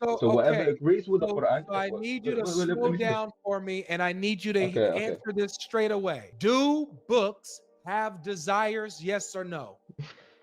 So So whatever okay. agrees with the Quran. So I need you to Let slow me finish. down for me, and I need you to Okay, okay. answer this straight away. Do books have desires? Yes or no?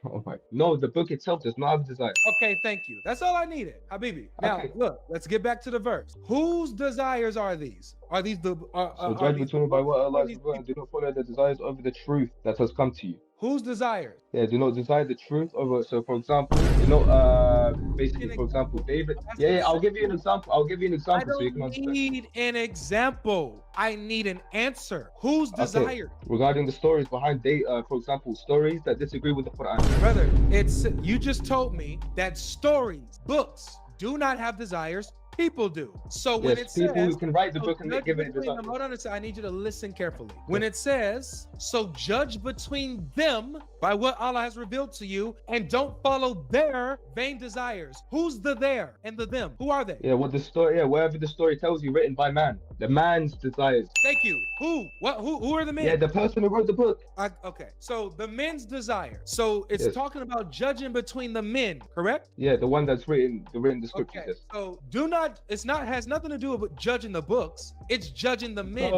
Oh my. No, the book itself does not have desire. Okay, thank you. That's all I needed, Habibi. Now, Okay. look, let's get back to the verse. Whose desires are these? Are these the So are judge these the between by books what or Allah has these revealed and do people? not follow the desires over the truth that has come to you. Whose desires? Yeah, do not desire the truth over. So, for example, basically, An for example, example. David. That's Yeah, yeah. I'll give you an simple. example. I'll give you an I example so you can don't understand. need an example. I need an answer. Whose Okay. desires? Regarding the stories behind for example, stories that disagree with the Quran. Brother, it's you just told me that stories, books do not have desires. People do. So when Yes, it people who says, can write the so book and judge give it a between desire. them, hold on a second. I need you to listen carefully. When Okay. it says, so judge between them by what Allah has revealed to you and don't follow their vain desires. Who's the there and the them? Who are they? Yeah, what the story? Yeah, whatever the story tells you, written by man, the man's desires. Thank you. Who? What? Who are the Yeah, men? the person who wrote the book. Okay. So the men's desire. So it's Yes. talking about judging between the men, correct? Yeah, the one that's written the scriptures. Okay, Yes. so do not. It's not has nothing to do with judging the books. It's judging the men,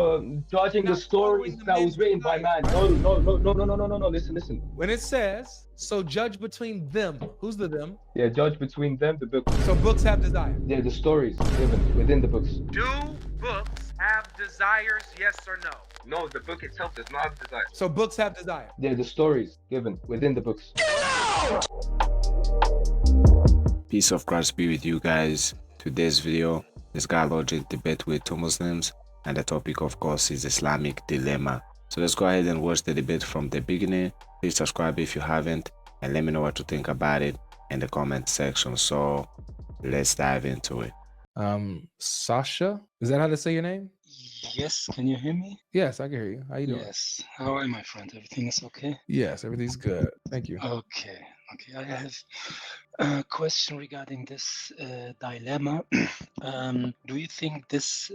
Judging the not following stories the that was men's written by desires. man. Right? No, no, no, no, no, no, no, no, no. Listen, listen. When it says, so judge between them. Who's the them? Yeah, judge between them, the books. So books have desire. Yeah, the stories given within the books. Do books have desires? Yes or no? No, the book itself does not have desire. So books have desire. Yeah, the stories given within the books. Peace of Christ be with you guys. Today's video is GodLogic debate with two Muslims, and the topic of course is Islamic dilemma. So let's go ahead and watch the debate from the beginning. Please subscribe if you haven't, and let me know what you think about it in the comment section. So let's dive into it. Sasha, is that how to say your name? Yes, can you hear me? Yes, I can hear you. How you doing? Yes. How are you, my friend? Everything is okay? Yes, everything's good. Thank you. Okay. Okay. I have a question regarding this dilemma. Do you think this,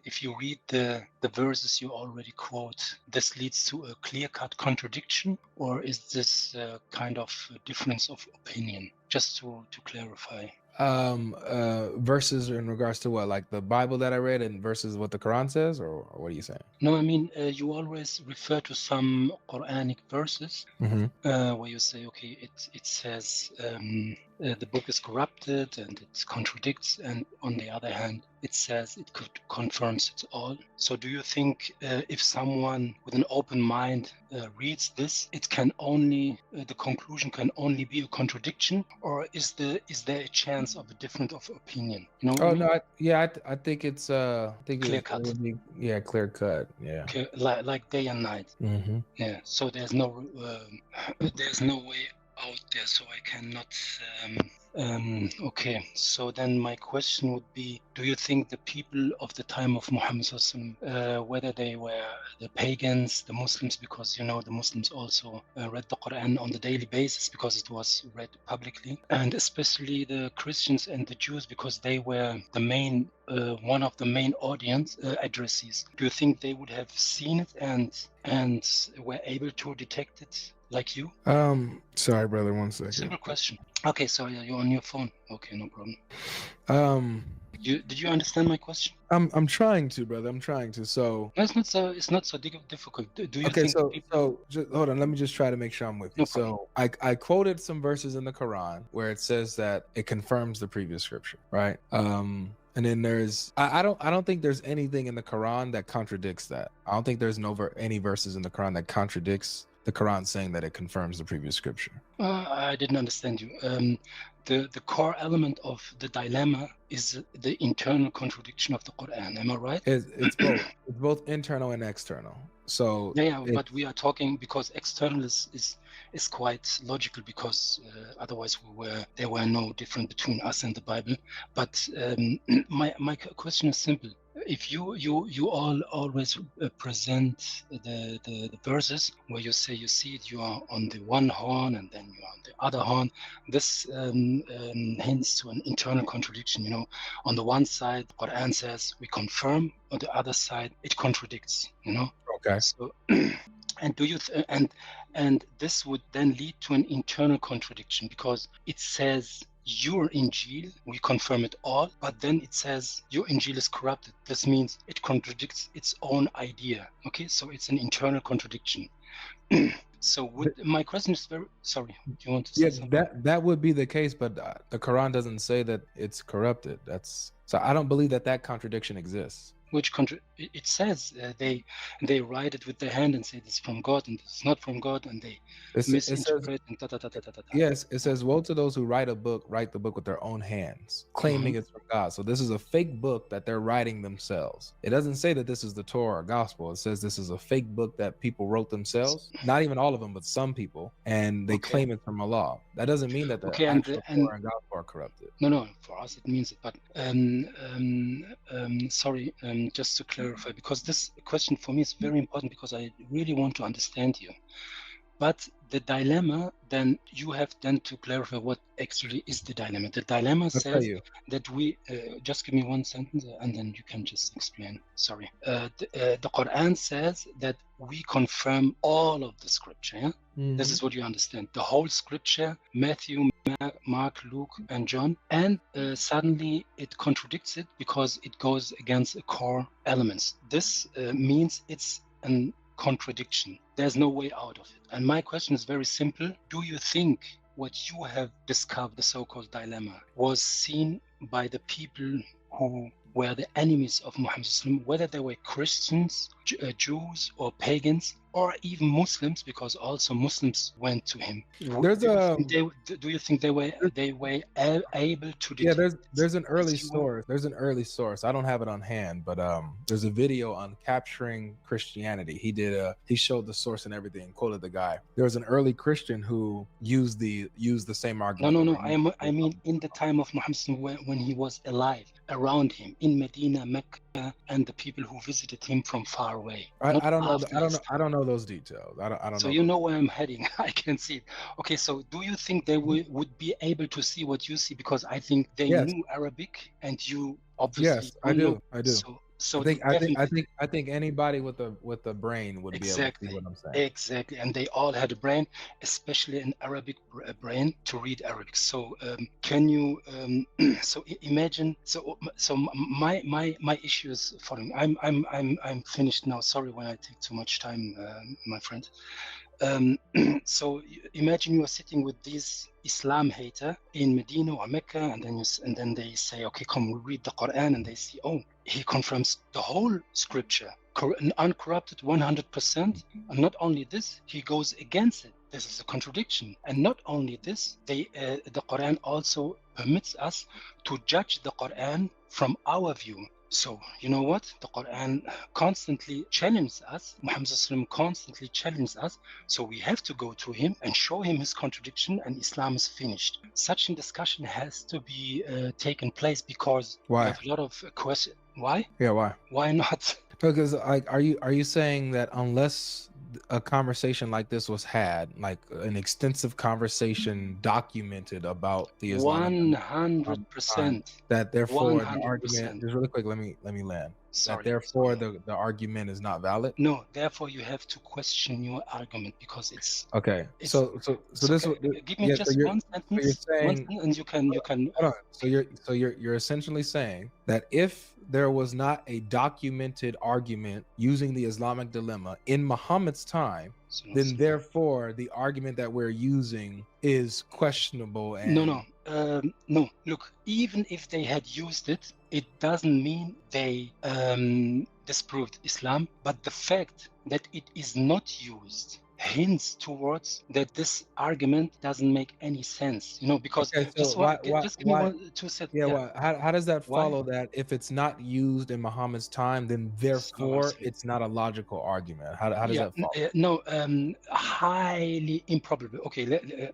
if you read the verses you already quote, this leads to a clear-cut contradiction, or is this kind of a difference of opinion? Just to clarify. Verses in regards to what, like the Bible that I read and versus what the Quran says, or what are you saying? No, I mean, you always refer to some Quranic verses where you say, okay, it says the book is corrupted and it contradicts, and on the other hand, it says it confirms it all. So do you think if someone with an open mind reads this, it can only, the conclusion can only be a contradiction, or is there a chance of a difference of opinion? You know what I mean? No, I think it's Clear cut. Yeah, clear cut. Yeah. Okay, like day and night. Yeah. So there's no way out there. So I cannot. Okay. So then my question would be: do you think the people of the time of Muhammad, whether they were the pagans, the Muslims, because the Muslims also read the Quran on the daily basis because it was read publicly, and especially the Christians and the Jews because they were the main one of the main audience addressees. Do you think they would have seen it and were able to detect it like you? Sorry, brother, one second. Simple question. Okay, so you're on your phone. Okay, no problem. Did you understand my question? I'm trying to, brother. I'm trying to. So no, it's not so difficult. Do you okay, think so just hold on. Let me just try to make sure I'm with you. No so I quoted some verses in the Quran where it says that it confirms the previous scripture, right? And then there's I don't think there's anything in the Quran that contradicts that. I don't think there's any verses in the Quran that contradicts the Quran saying that it confirms the previous scripture. I didn't understand you. The core element of the dilemma is the internal contradiction of the Quran. Am I right? It's both. It's both internal and external. So yeah, but we are talking because external is quite logical because otherwise there were no difference between us and the Bible. But my question is simple. If you always present the verses where you say you see it, you are on the one horn and then you are on the other horn, this hints to an internal contradiction. On the one side, Quran says we confirm, on the other side it contradicts. Okay. So and do you and this would then lead to an internal contradiction because it says your Injil, we confirm it all, but then it says your Injil is corrupted. This means it contradicts its own idea. Okay, so it's an internal contradiction. So my question is very sorry. Do you want to say something? that would be the case, but the Quran doesn't say that it's corrupted. So I don't believe that contradiction exists. Which it says they write it with their hand and say this is from God and it's not from God, and they misinterpret and Yes, it says, woe to those who write the book with their own hands, claiming it's from God. So this is a fake book that they're writing themselves. It doesn't say that this is the Torah or gospel. It says this is a fake book that people wrote themselves. Not even all of them, but some people, and they claim it from Allah. That doesn't mean that the actual Torah and gospel are corrupted. No, for us it means it. But sorry, just to clarify, because this question for me is very important, because I really want to understand you. But the dilemma, then you have then to clarify what actually is the dilemma. The dilemma says that we, just give me one sentence and then you can just explain. Sorry. The Quran says that we confirm all of the scripture. Yeah? This is what you understand. The whole scripture, Matthew, Mark, Luke, and John. And suddenly it contradicts it because it goes against the core elements. This means it's an contradiction. There's no way out of it. And my question is very simple. Do you think what you have discovered, the so-called dilemma, was seen by the people who were the enemies of Muhammad, whether they were Christians, Jews, or pagans, or even Muslims, because also Muslims went to him? Do you think they were able to detect? Yeah, there's an early source. There's an early source. I don't have it on hand, but there's a video on capturing Christianity. He showed the source and everything, quoted the guy. There was an early Christian who used the same argument. No. I mean in the time of Muhammad, when he was alive, around him in Medina, Mecca, and the people who visited him from far away. I don't know those details. I don't know. So you know where I'm heading. I can see it. Okay, so do you think they would be able to see what you see? Because I think they knew Arabic, and you obviously. Yes, I do. So I think anybody with a brain would be able to see what I'm saying. Exactly, and they all had a brain, especially an Arabic brain, to read Arabic. So can you so imagine? So my issue is following. I'm finished now. Sorry when I take too much time, my friend. So imagine you are sitting with this Islam hater in Medina or Mecca, and then they say, okay, come, we read the Quran, and they see, oh, he confirms the whole scripture, uncorrupted 100%. And not only this, he goes against it. This is a contradiction. And not only this, the Quran also permits us to judge the Quran from our view. So, you know what? The Quran constantly challenges us. Muhammad constantly challenges us. So we have to go to him and show him his contradiction, and Islam is finished. Such a discussion has to be taken place, because we have a lot of questions. Why? Yeah, why? Why not? Because are you saying that unless a conversation like this was had, like an extensive conversation documented about the Islamic 100%, that therefore 100%. the argument, just really quick, let me land. Sorry, that therefore the argument is not valid? No, therefore you have to question your argument, because it's okay. It's, so this okay. Give me just one sentence, and you can. Hold on. So you're essentially saying that if there was not a documented argument using the Islamic dilemma in Muhammad's time, then therefore the argument that we're using is questionable. And no. Look, even if they had used it, it doesn't mean they disproved Islam. But the fact that it is not used hints towards that this argument doesn't make any sense, because just give me 2 seconds. How does that follow that if it's not used in Muhammad's time, then therefore it's not a logical argument? How does that follow? Highly improbable. Okay,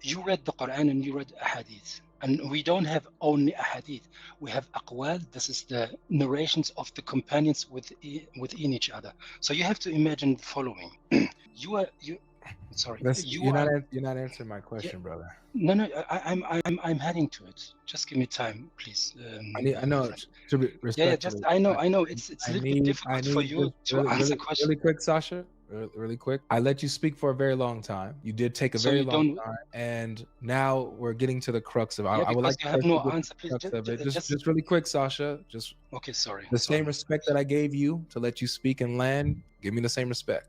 you read the Quran and you read Hadith. And we don't have only a hadith. We have aqwal. This is the narrations of the companions within each other. So you have to imagine the following. You're not answering my question, brother. No. I'm heading to it. Just give me time, please. I know. I know. It's a little bit difficult for you to answer questions. Really quick, Sasha. really quick. I let you speak for a very long time. You did take a So very you long don't. time, and now we're getting to the crux of it. Yeah, I would like because you have to no get to answer. the Please, crux of it. just. Just really quick, Sasha. Just Okay, sorry. the same respect that I gave you to let you speak and land. Give me the same respect.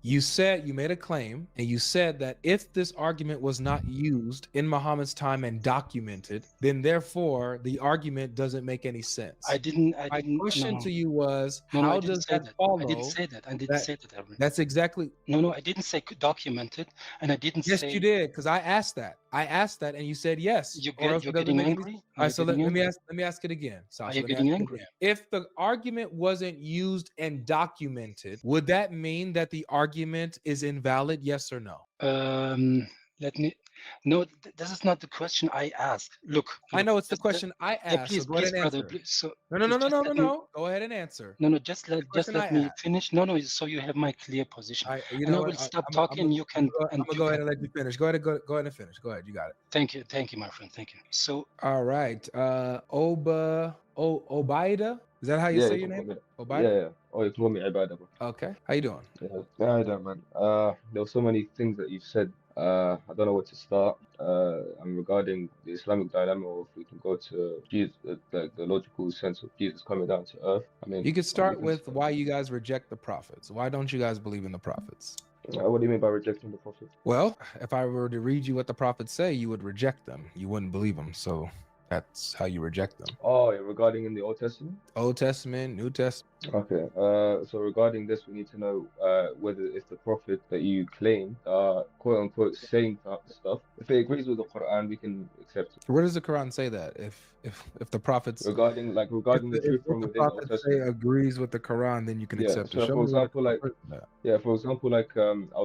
You said, you made a claim, and you said that if this argument was not used in Muhammad's time and documented, then therefore the argument doesn't make any sense. I didn't. My question No. to you was, No, how I didn't does say that that. follow? I didn't say that. I didn't that- say that, Aaron. That's exactly. No, I didn't say documented, and I didn't Yes, say. you did, because I asked that. And you said yes. You're or else it doesn't getting make any- angry. All right, so let me ask it again, Are Sasha. you Let me getting ask it angry? again. If the argument wasn't used and documented, would that mean that the argument is invalid? Yes or no? Let me. No, this is not the question I asked. Look. I know it's the just- question I Yeah, asked. please, So go ahead and brother. answer. Please, so No. just let me. Go ahead and answer. No, just let question I me asked. finish. No, so you have my clear position. You And know I will what? stop talking. You can. I'm gonna go ahead and let you finish. Go ahead and finish. Go ahead. You got it. Thank you, my friend. Thank you. So All right. Obaida. Is that how you say your name? Obaida? Yeah. Oh, you call me Ibadah, bro. Okay. How you doing? Yeah, I don't, man. There were so many things that you've said. I don't know where to start. Regarding the Islamic dilemma, or if we can go to Jesus, the logical sense of Jesus coming down to earth. I mean, You could start with why you guys reject the prophets. Why don't you guys believe in the prophets? What do you mean by rejecting the prophet? Well, if I were to read you what the prophets say, you would reject them. You wouldn't believe them. So that's how you reject them. Oh, yeah, regarding in the Old Testament? Old Testament, New Testament. Okay. So regarding this, we need to know whether it's the prophet that you claim quote unquote saying stuff. If it agrees with the Qur'an, we can accept it. Where does the Quran say that? If the prophets Regarding the truth from the within the Old prophets say Testament. agrees with the Quran, then you can accept So it. for example, I'll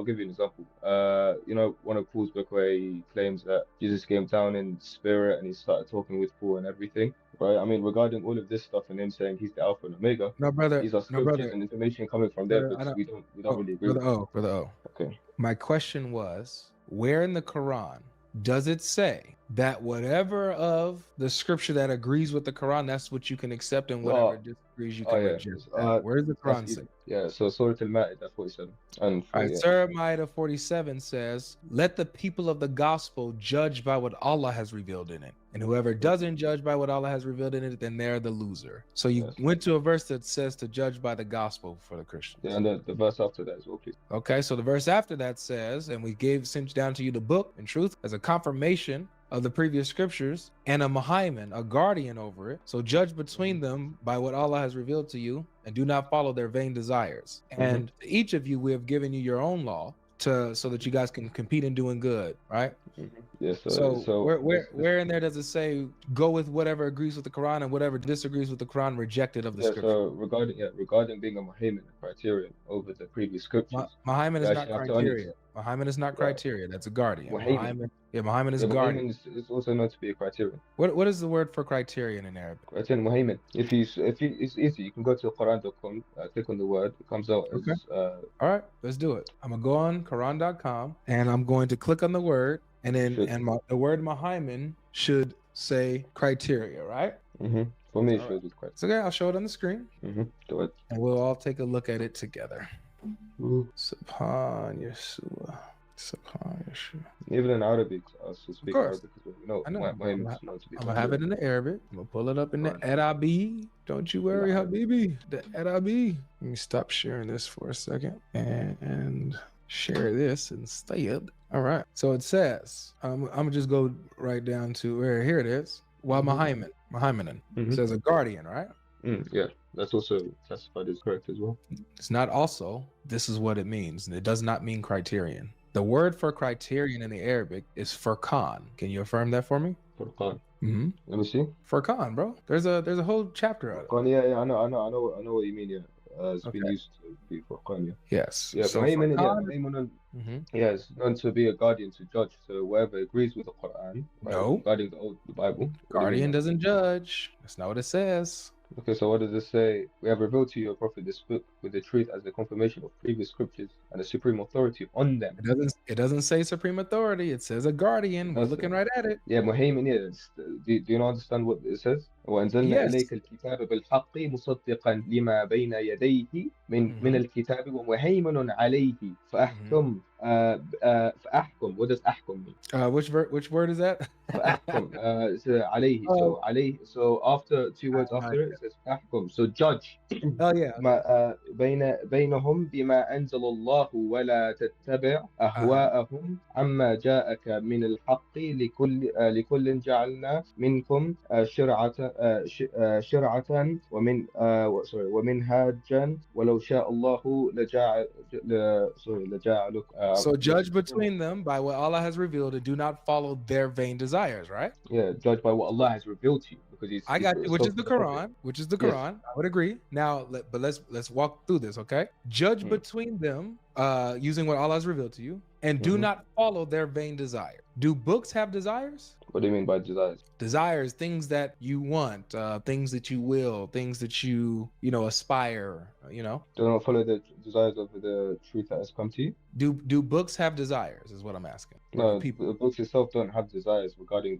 give you an example. One of Paul's book where he claims that Jesus came down in spirit and he started talking with Paul and everything, right? I mean, regarding all of this stuff and him saying he's the Alpha and Omega, No, brother. these are scriptures and information coming from there, but we don't really agree. Brother O. Okay. My question was, where in the Quran does it say that whatever of the scripture that agrees with the Quran, that's what you can accept, and whatever disagrees, you can reject that? Where does the Quran say? Yeah, so Surah Al-Ma'idah 47. And All right, Surah Al-Ma'idah 47 says, let the people of the gospel judge by what Allah has revealed in it. And whoever doesn't judge by what Allah has revealed in it, then they're the loser. So you went to a verse that says to judge by the gospel for the Christians. Yeah, and the verse after that as well, please. Okay, so the verse after that says, and we sent down to you the book, in truth, as a confirmation of the previous scriptures, and a muhaimin, a guardian over it. So judge between them by what Allah has revealed to you, and do not follow their vain desires. And to each of you, we have given you your own law so that you guys can compete in doing good, right? Yes. So where in there does it say go with whatever agrees with the Quran, and whatever disagrees with the Quran rejected of the scripture? So regarding being a muhaimin, a criterion over the previous scriptures. Muhaimin is not criteria. Muhaimin is not criteria. That's a guardian. Muhaimin is guardian. It's also known to be a criterion. What is the word for criterion in Arabic? Criterion, muhaimin. If it's easy, you can go to Quran.com, click on the word, it comes out as all right, let's do it. I'm gonna go on Quran.com and I'm going to click on the word, and then the word muhaimin should say criteria, right? For me, it shows with criteria. So okay, I'll show it on the screen. Do it. And we'll all take a look at it together. Subhan Yeshua. Even in Arabic, I still speak Arabic because we know. I know. Muhaimin is known to be. I'm gonna have it in the Arabic. I'm gonna pull it up in the Arabi. Don't you worry, Habibi. The Arabi. Let me stop sharing this for a second and share this instead. All right. So it says, I'm gonna just go right down to where here it is. Muhaiminan. It says a guardian, right? Yeah, that's also classified as correct as well. It's not also. This is what it means. It does not mean criterion. The word for criterion in the Arabic is furqan. Can you affirm that for me? Furqan. Let me see. Furqan, bro. There's a whole chapter out of it. Yeah, I know what you mean. Yeah, it's been used to be Furqan. Yeah. Yes. Yeah, so it's known to be a guardian to judge. So whoever agrees with the Quran, regarding the Bible. Guardian doesn't judge. That's not what it says. Okay, so what does it say? We have revealed to you, O Prophet, this book with the truth as the confirmation of previous scriptures and the supreme authority on them. It doesn't say supreme authority. It says a guardian. We're That's looking right at it. Yeah, Muhaymin, yeah. Do you not understand what it says? وأنزلنا Yes. إليك الكتاب بالحق مصدقا لما بين يديه من الكتاب ومهيمن عليه فأحكم فأحكم. What does أحكم mean? Which word is that? فأحكم. عليه. So عليه. So after two words after it says أحكم. So judge. Oh yeah. بينهم بما أنزل الله ولا تتبع أهواءهم عما جاءك من الحق لكل جعلنا منكم شرعة ومنهاجا ولو شاء الله لجعلك. So judge between them by what Allah has revealed and do not follow their vain desires, right? Yeah, judge by what Allah has revealed to you, because I got you, which is the Quran. Which is the Quran. I would agree. Now, but let's walk through this, okay? Judge between them using what Allah has revealed to you, and do not follow their vain desire. Do books have desires? What do you mean by desires? Desires, things that you want, things that you will, things that you aspire, Do not follow the desires of the truth that has come to you. Do books have desires is what I'm asking. No, the books itself don't have desires regarding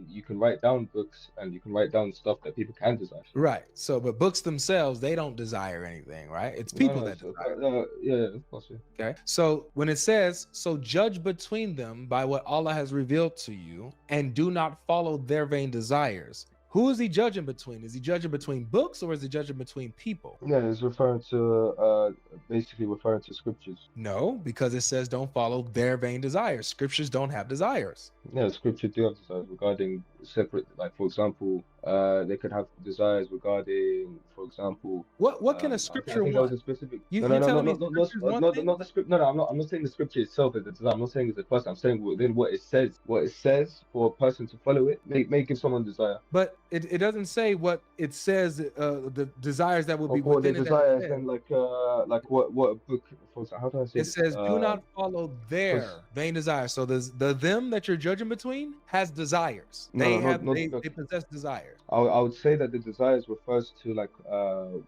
you can write down books and you can write down stuff that people can desire. Right. So, but books themselves, they don't desire anything, right? It's people that desire. Yeah, of course. Yeah. Okay. So when it says, so judge between them by what Allah has revealed to you and do not follow their vain desires. Who is he judging between? Is he judging between books or is he judging between people? Yeah, it's referring to basically referring to scriptures. No, because it says don't follow their vain desires. Scriptures don't have desires. Yeah, scripture do have desires regarding separate, like for example, they could have desires regarding, for example, what can a scripture want? There was a specific. No, not the script. No, I'm not saying the scripture itself is a desire. I'm not saying it's a person. I'm saying within what it says. What it says for a person to follow it may give someone desire. But it doesn't say what it says. The desires that would be within the desires, and like what a book. For example, how do I say? It says do not follow their vain desires. So the them that you're judging between has desires. They possess desires. I would say that the desires refers to like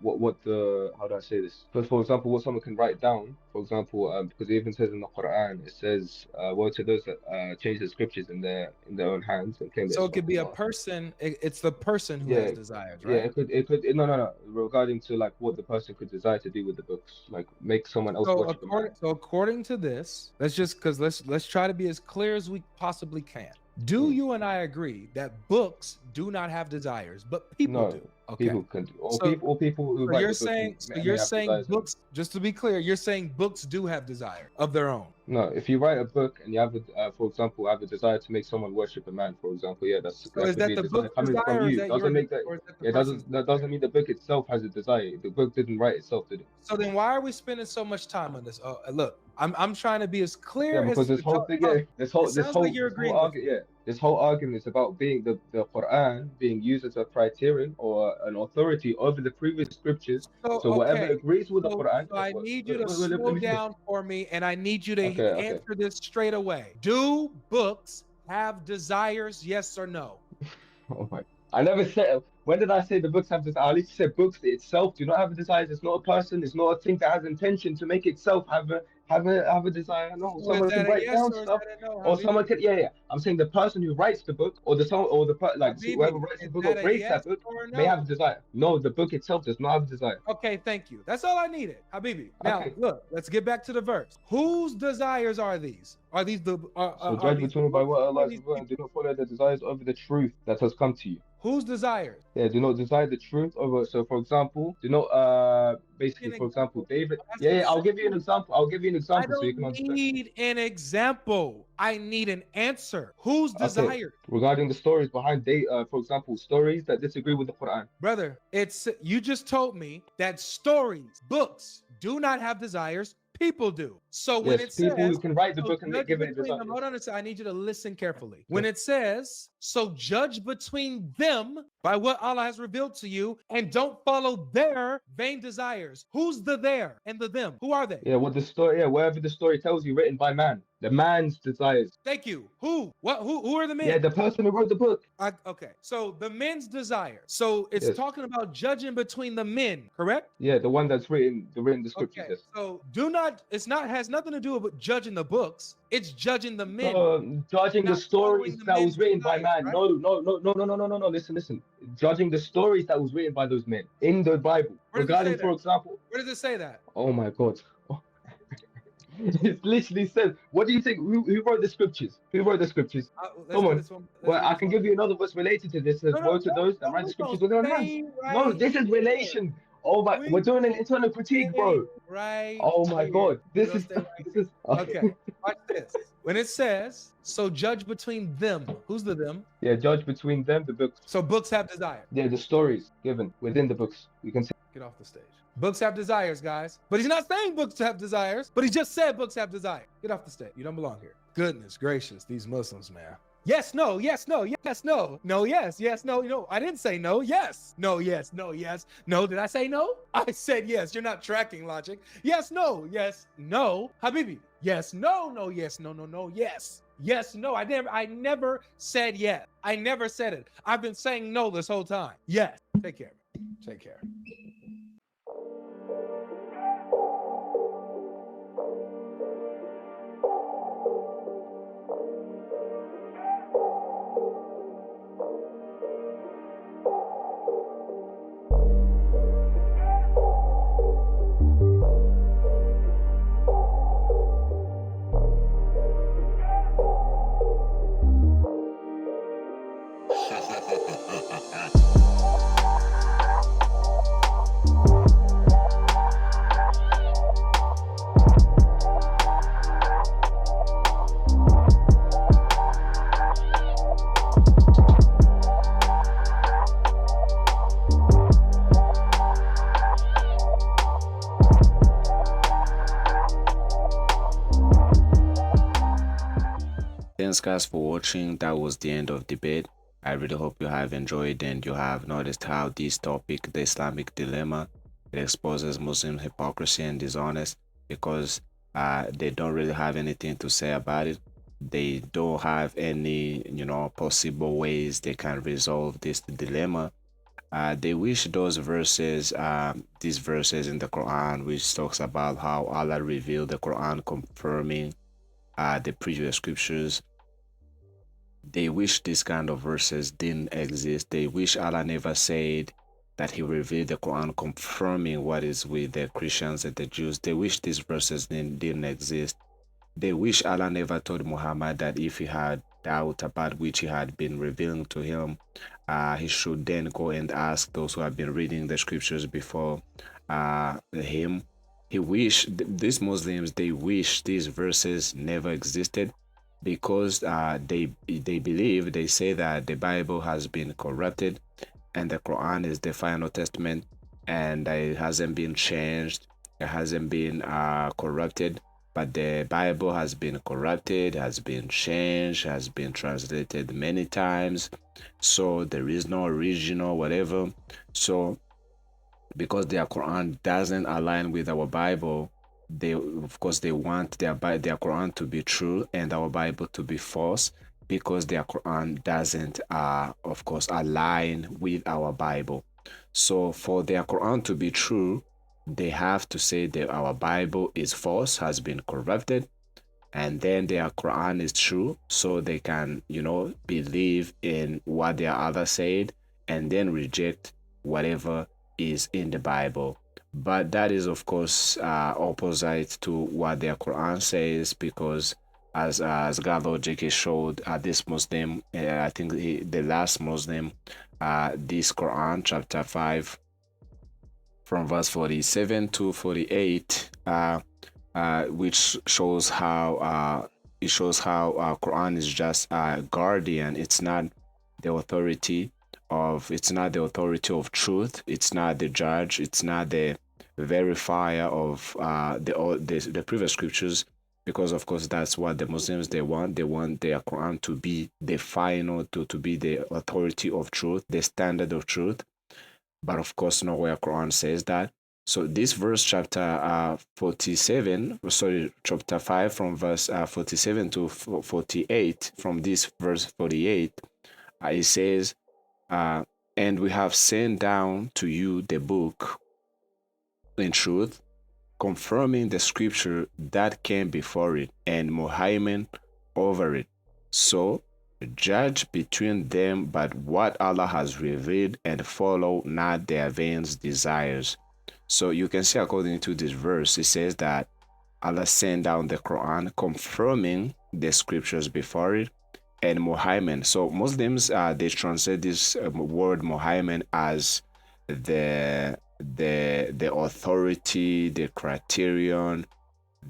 what the, how do I say this? Because for example, what someone can write down, for example, because it even says in the Qur'an, it says woe to those that change the scriptures in their own hands and claim. So it could be a person. It's the person who has desires, right? Yeah, it could. No. Regarding to like what the person could desire to do with the books, like make someone else. So according to this, let's try to be as clear as we possibly can. Do you and I agree that books do not have desires, but people do? Okay. People can do. Or people who write you're saying books. Just to be clear, you're saying books do have desire of their own. No, if you write a book and you have, for example, have a desire to make someone worship a man, for example, yeah, that's. So is that the book coming from you? Doesn't make that. That doesn't mean the book itself has a desire. The book didn't write itself, did it? So then, why are we spending so much time on this? Look, I'm trying to be as clear because as this whole thing, this whole argument is about being the Quran being used as a criterion or an authority over the previous scriptures. So whatever agrees with the Quran. So I need you to slow down for me, and I need you to answer this straight away. Do books have desires? Yes or no? Oh my! I never said. When did I say the books have desires? I literally said books itself do not have desires. It's not a person. It's not a thing that has intention to make itself have a desire. No, someone can write down stuff, or someone can. Yeah. I'm saying the person who writes the book, or whoever writes the book or breaks that book may have a desire. No, the book itself does not have a desire. Okay, thank you. That's all I needed, Habibi. Now look, let's get back to the verse. Whose desires are these? Are these the? So judge between by what Allah has revealed, and do not follow the desires over the truth that has come to you. Whose desires? Yeah, do not desire the truth over. So, for example, do not basically, for example, David. Yeah, I'll give you an example. So you can understand. I need an example. I need an answer. Whose desires? Regarding the stories behind, for example, stories that disagree with the Quran. Brother, you just told me that stories, books, do not have desires. People do. So when it says people who can write the book and give it a desire. Hold on a second. I need you to listen carefully. When it says, so judge between them by what Allah has revealed to you and don't follow their vain desires. Who's the there and the them? Who are they? Yeah, wherever the story tells you, written by man. The man's desires. Thank you. Who? What? Who are the men? Yeah, the person who wrote the book. Okay. So the men's desire. So it's Yes. talking about judging between the men, correct? Yeah, the one that's written the scriptures. Okay. Yes. So has nothing to do with judging the books. It's judging the men. Judging the Not following stories the that was men's written by desires, man. right? No. Listen. Judging the stories that was written by those men in the Bible. Where does it say Regarding, for that? example. Where does it say that? Oh my God. It literally says, what do you think? Who wrote the scriptures? Who wrote the scriptures? Come on. Well, I can give you another verse related to this. It says, woe to those that write the scriptures with their hands. No, this is relation. Oh my, we're doing an internal critique, bro. Right. Oh my God. This is Okay. Watch this. When it says, so judge between them. Who's the them? Yeah, judge between them, the books. So books have desire. Yeah, the stories given within the books. You can see. Get off the stage. Books have desires, guys. But he's not saying books have desires, but he just said books have desire. Get off the stage. You don't belong here. Goodness gracious, these Muslims, man. Yes, no, yes, no, yes, no. No, yes, yes, no. No, I didn't say no. Yes. No, yes, no, yes. No, did I say no? I said yes. You're not tracking logic. Yes, no, yes, no. Habibi. Yes, no, no, yes, no, no, no, yes. Yes, no. I never said yes. I never said it. I've been saying no this whole time. Yes. Take care. Take care. Thanks guys for watching. That was the end of debate. I really hope you have enjoyed and you have noticed how this topic, the Islamic dilemma, it exposes Muslim hypocrisy and dishonest because they don't really have anything to say about it. They don't have any, possible ways they can resolve this dilemma. They wish those verses, these verses in the Quran, which talks about how Allah revealed the Quran confirming the previous scriptures. They wish these kind of verses didn't exist. They wish Allah never said that he revealed the Quran confirming what is with the Christians and the Jews. They wish these verses didn't exist. They wish Allah never told Muhammad that if he had doubt about which he had been revealing to him, he should then go and ask those who have been reading the scriptures before him. He wish these Muslims, they wish these verses never existed because they believe, they say that the Bible has been corrupted and the Quran is the final testament and it hasn't been changed, it hasn't been corrupted, but the Bible has been corrupted, has been changed, has been translated many times, so there is no original whatever. So because their Quran doesn't align with our Bible, they want their Quran to be true and our Bible to be false, because their Quran doesn't of course align with our Bible. So for their Quran to be true, they have to say that our Bible is false, has been corrupted, and then their Quran is true, so they can believe in what their other said and then reject whatever is in the Bible. But that is of course opposite to what their Quran says, because as GodLogic showed this Muslim, I think the last Muslim, this Quran chapter 5 from verse 47 to 48, which shows how Quran is just a guardian. It's not the authority of truth. It's not the judge. It's not the verifier of the previous scriptures, because of course that's what the Muslims they want their Quran to be the final, to be the authority of truth, the standard of truth. But of course nowhere Quran says that. So this verse, chapter 47, sorry, chapter 5 from verse 47 to 48, from this verse 48, it says, and we have sent down to you the book in truth, confirming the scripture that came before it, and Muhammad over it. So judge between them but what Allah has revealed, and follow not their vain desires. So you can see, according to this verse, it says that Allah sent down the Quran, confirming the scriptures before it, and Muhammad. So Muslims, they translate this word Muhammad as the authority, the criterion,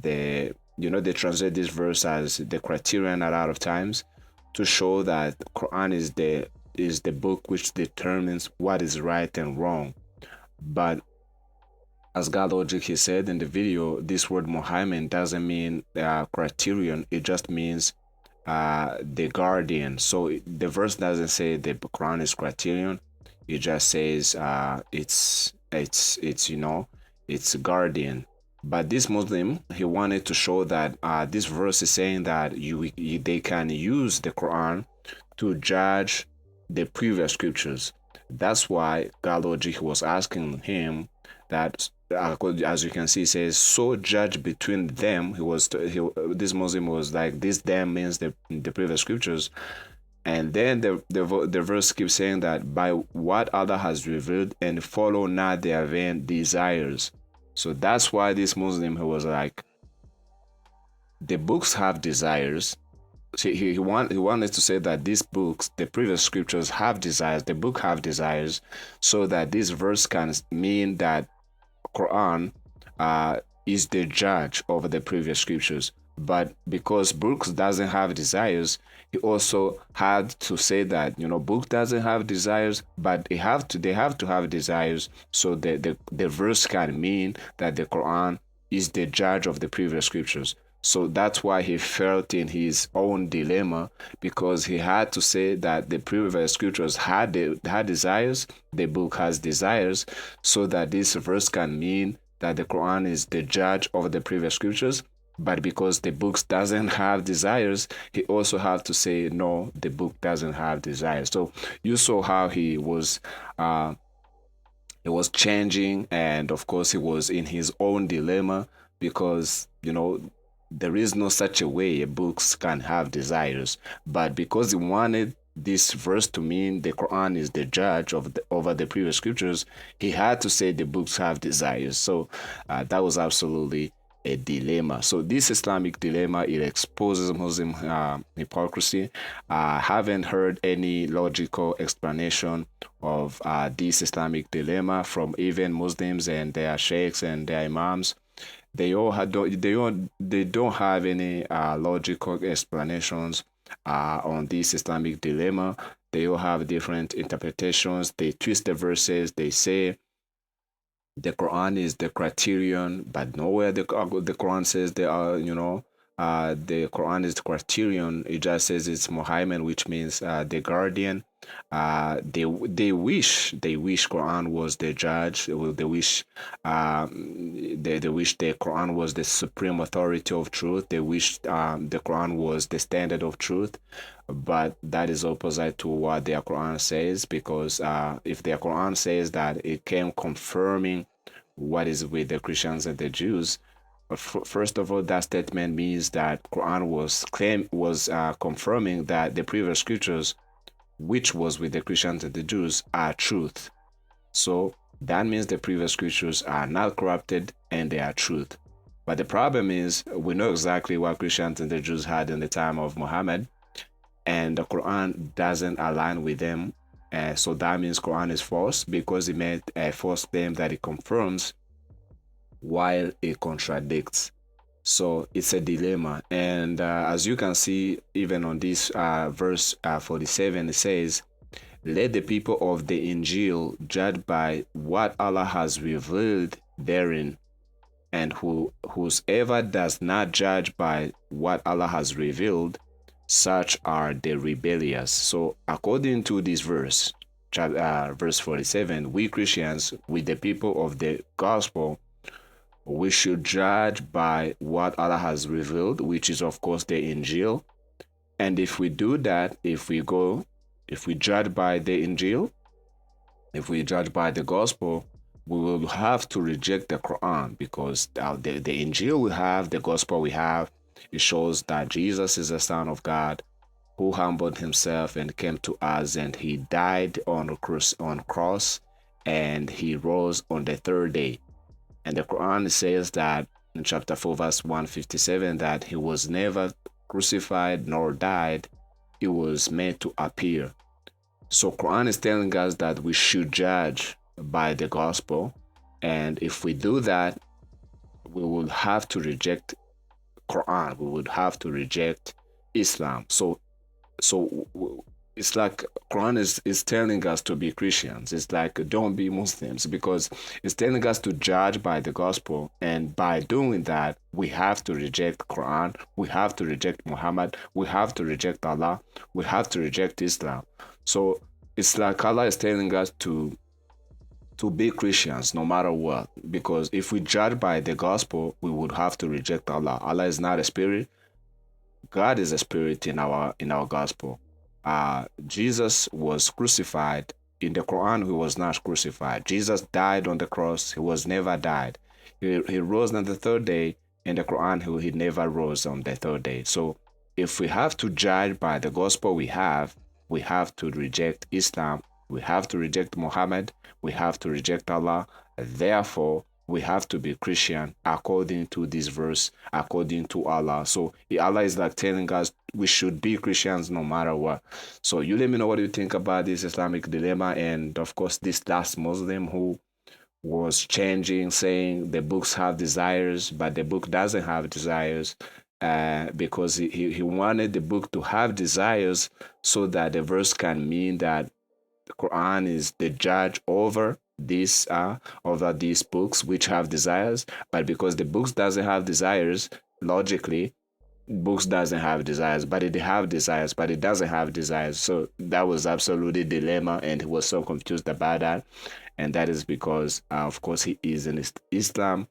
they translate this verse as the criterion a lot of times, to show that Quran is the book which determines what is right and wrong. But as GodLogic, he said in the video, this word Muhammad doesn't mean criterion. It just means the guardian. So the verse doesn't say the Quran is criterion. It just says it's guardian. But this Muslim, he wanted to show that this verse is saying that they can use the Quran to judge the previous scriptures. That's why GodLogic was asking him that, as you can see, it says, so judge between them. This Muslim was like, this them means the previous scriptures. And then the verse keeps saying that by what Allah has revealed, and follow not their vain desires. So that's why this Muslim, who was like, the books have desires. So he wanted to say that these books, the previous scriptures, have desires. The book have desires, so that this verse can mean that Quran is the judge over the previous scriptures. But because books doesn't have desires, he also had to say that book doesn't have desires, but they have to have desires, so the verse can mean that the Quran is the judge of the previous scriptures. So that's why he felt in his own dilemma, because he had to say that the previous scriptures had desires, the book has desires, so that this verse can mean that the Quran is the judge of the previous scriptures. But because the books doesn't have desires, he also had to say, no, the book doesn't have desires. So you saw how he was changing, and of course he was in his own dilemma, because there is no such a way books can have desires. But because he wanted this verse to mean the Quran is the judge over the previous scriptures, he had to say the books have desires. So that was absolutely a dilemma. So this Islamic dilemma, it exposes Muslim hypocrisy. I haven't heard any logical explanation of this Islamic dilemma from even Muslims and their sheikhs and their imams. They don't have any logical explanations on this Islamic dilemma. They all have different interpretations. They twist the verses. They say the Quran is the criterion, but nowhere the Quran says the Quran is the criterion. It just says it's Muhammad, which means the guardian. They wish Quran was the judge. They wish the Quran was the supreme authority of truth. They wish the Quran was the standard of truth. But that is opposite to what their Quran says, because if their Quran says that it came confirming what is with the Christians and the Jews, first of all, that statement means that Quran was confirming that the previous scriptures, which was with the Christians and the Jews, are truth. So that means the previous scriptures are not corrupted and they are truth. But the problem is, we know exactly what Christians and the Jews had in the time of Muhammad, and the Quran doesn't align with them. So that means Quran is false, because it made a false claim that it confirms while it contradicts. So it's a dilemma. And as you can see, even on this verse 47, it says, let the people of the Injil judge by what Allah has revealed therein, and whosoever does not judge by what Allah has revealed, such are the rebellious. So according to this verse, verse 47, we Christians, with the people of the gospel, we should judge by what Allah has revealed, which is of course the Injil. And if we do that, if we judge by the Injil, if we judge by the gospel, we will have to reject the Quran, because the Injil we have, the gospel we have, it shows that Jesus is the Son of God who humbled himself and came to us, and he died on a cross, and he rose on the third day. And the Quran says that in chapter 4 verse 157 that he was never crucified nor died, he was made to appear. So Quran is telling us that we should judge by the gospel, and if we do that, we will have to reject Quran, we would have to reject Islam. So it's like Quran is telling us to be Christians. It's like don't be Muslims, because it's telling us to judge by the gospel, and by doing that we have to reject Quran, we have to reject Muhammad, we have to reject Allah, we have to reject Islam. So it's like Allah is telling us to be Christians no matter what, because if we judge by the gospel, we would have to reject Allah. Allah is not a spirit. God is a spirit in our gospel. Jesus was crucified. In the Quran, he was not crucified. Jesus died on the cross. He was never died. He rose on the third day. In the Quran, he never rose on the third day. So if we have to judge by the gospel we have to reject Islam, we have to reject Muhammad, we have to reject Allah. Therefore, we have to be Christian according to this verse, according to Allah. So Allah is like telling us we should be Christians no matter what. So you let me know what you think about this Islamic dilemma, and of course this last Muslim who was changing, saying the books have desires, but the book doesn't have desires, because he wanted the book to have desires so that the verse can mean that the Quran is the judge over these books which have desires. But because the books doesn't have desires, logically books doesn't have desires, but it have desires, but it doesn't have desires. So that was absolutely dilemma, and he was so confused about that. And that is because of course he is in Islam.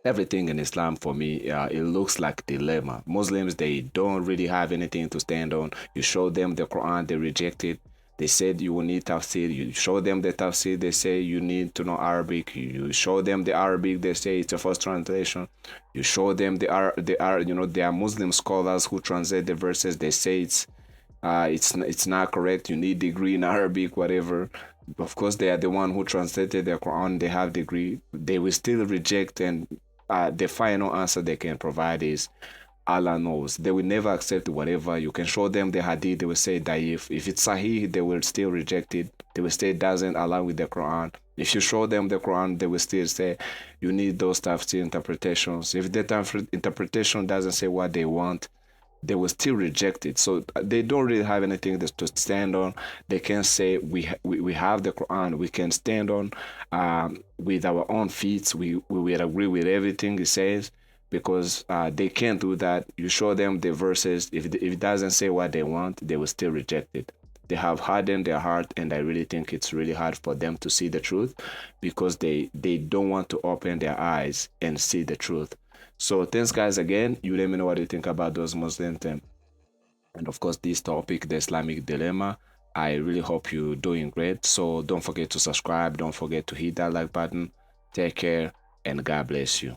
Everything in Islam for me, it looks like dilemma. Muslims, they don't really have anything to stand on. You show them the Quran, they reject it. They said you will need tafsir. You show them the tafsir, they say you need to know Arabic. You show them the Arabic, they say it's a first translation. You show them there are Muslim scholars who translate the verses. They say it's not correct. You need degree in Arabic, whatever. Of course, they are the one who translated the Quran. They have degree. They will still reject, and the final answer they can provide is Allah knows. They will never accept whatever. You can show them the hadith, they will say daif. If it's sahih, they will still reject it. They will say it doesn't align with the Quran. If you show them the Quran, they will still say you need those tafsir interpretations. If the interpretation doesn't say what they want, they will still reject it. So they don't really have anything to stand on. They can say we have the Quran, we can stand on with our own feet. We will agree with everything it says, because they can't do that. You show them the verses, if it doesn't say what they want, they will still reject it. They have hardened their heart, and I really think it's really hard for them to see the truth, because they don't want to open their eyes and see the truth. So thanks guys again. You let me know what you think about those Muslims, and of course this topic, the Islamic dilemma. I really hope you're doing great. So don't forget to subscribe, don't forget to hit that like button. Take care, and God bless you.